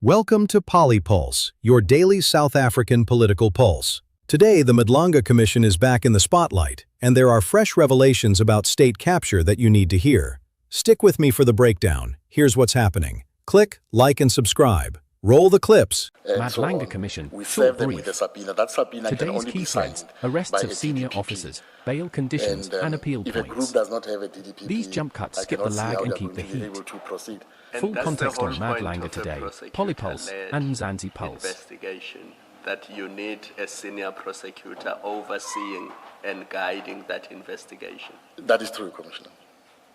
Welcome to PoliPulse, your daily South African political pulse. Today, the Madlanga Commission is back in the spotlight, and there are fresh revelations about state capture that you need to hear. Stick with me for the breakdown. Here's what's happening. Click, like, and subscribe. Roll the clips. Madlanga Commission, We short serve them brief. with a subpoena. That subpoena can Today's only key be signed threads, arrests by of a senior DDPP. officers, bail conditions and appeal if a group points. does not have a DDPP, These jump cuts I skip the cannot see lag how and they're keep the going to be heat. able to proceed. Full that's context the on whole point Madlanga of a Today, prosecutor-led PoliPulse and Mzansi Pulse. investigation, that you need a senior prosecutor overseeing and guiding that investigation. That is true, Commissioner.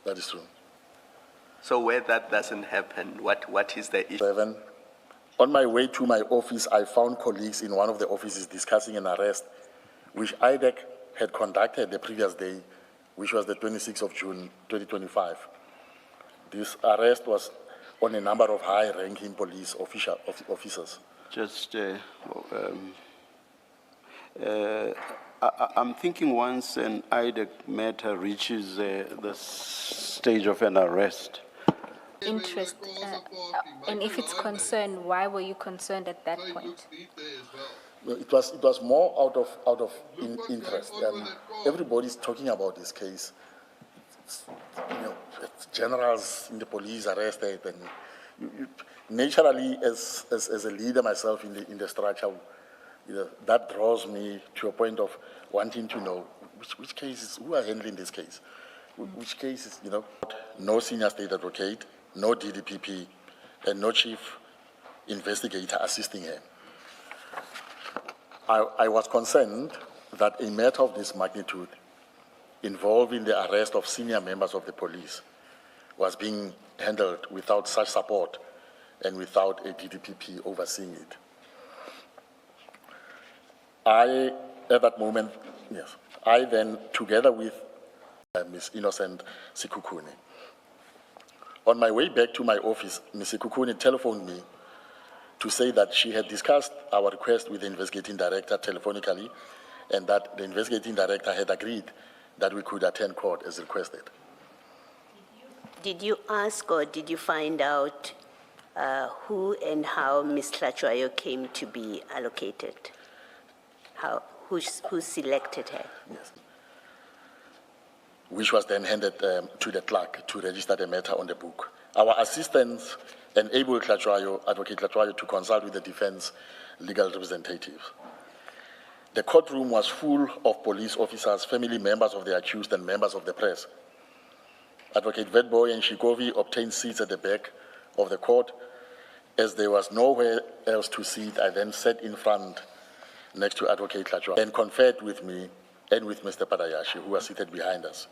That is true. So where that doesn't happen, what is the issue? 7. On my way to my office, I found colleagues in one of the offices discussing an arrest which IDEC had conducted the previous day, which was the 26th of June, 2025. This arrest was on a number of high-ranking police officers. Just, I'm thinking once an IDEC matter reaches the stage of an arrest, interest, and if it's concerned, why were you concerned at that point? Well, it was more out of interest. Everybody's talking about this case. Generals in the police arrested, and naturally, as a leader myself in the structure, that draws me to a point of wanting to know which cases, who are handling this case, which cases, no senior state advocate, no DDPP, and no chief investigator assisting her. I was concerned that a matter of this magnitude, involving the arrest of senior members of the police, was being handled without such support and without a DDPP overseeing it. At that moment, I then, together with Ms. Innocent Sikukuni, on my way back to my office, Ms. Sikukuni telephoned me to say that she had discussed our request with the investigating director telephonically, and that the investigating director had agreed that we could attend court as requested. Did you ask or did you find out who and how Ms. Tlachwayo came to be allocated? Who selected her? Yes. Which was then handed to the clerk to register the matter on the book. Our assistants enabled Advocate Tlachwayo, to consult with the defense legal representatives. The courtroom was full of police officers, family members of the accused, and members of the press. Advocate Vetboy and Shikovi obtained seats at the back of the court. As there was nowhere else to sit, I then sat in front next to Advocate Tlachwayo and conferred with me and with Mr. Padayashi, who was seated behind us.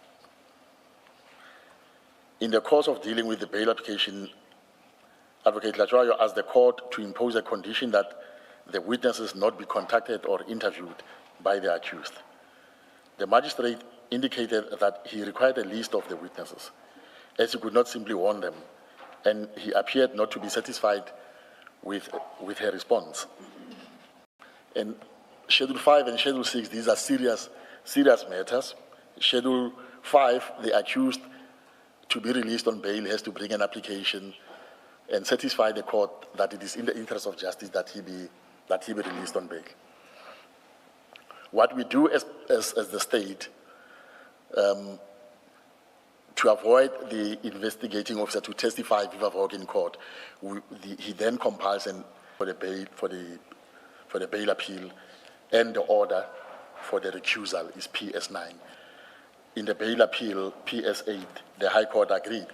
In the course of dealing with the bail application, Advocate Tlachwayo asked the court to impose a condition that the witnesses not be contacted or interviewed by the accused. The magistrate indicated that he required a list of the witnesses, as he could not simply warn them, and he appeared not to be satisfied with her response. And Schedule 5 and Schedule 6, these are serious matters. Schedule 5, the accused to be released on bail has to bring an application and satisfy the court that it is in the interest of justice that he be released on bail. What we do as the state, to avoid the investigating officer to testify viva voce in court, he then compiles for the bail appeal, and the order for the recusal is PS9. In the bail appeal, PS8, the High Court agreed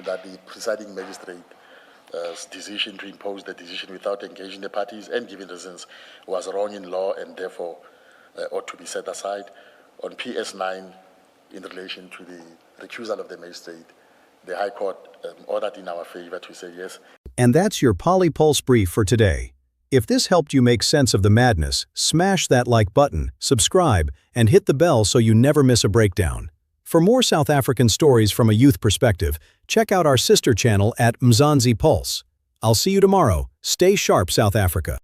that the presiding magistrate's decision to impose the decision without engaging the parties and giving reasons was wrong in law and therefore ought to be set aside. On PS9, in relation to the recusal of the magistrate, the High Court ordered in our favor to say yes. And that's your PoliPulse brief for today. If this helped you make sense of the madness, smash that like button, subscribe, and hit the bell so you never miss a breakdown. For more South African stories from a youth perspective, check out our sister channel at Mzansi Pulse. I'll see you tomorrow. Stay sharp, South Africa.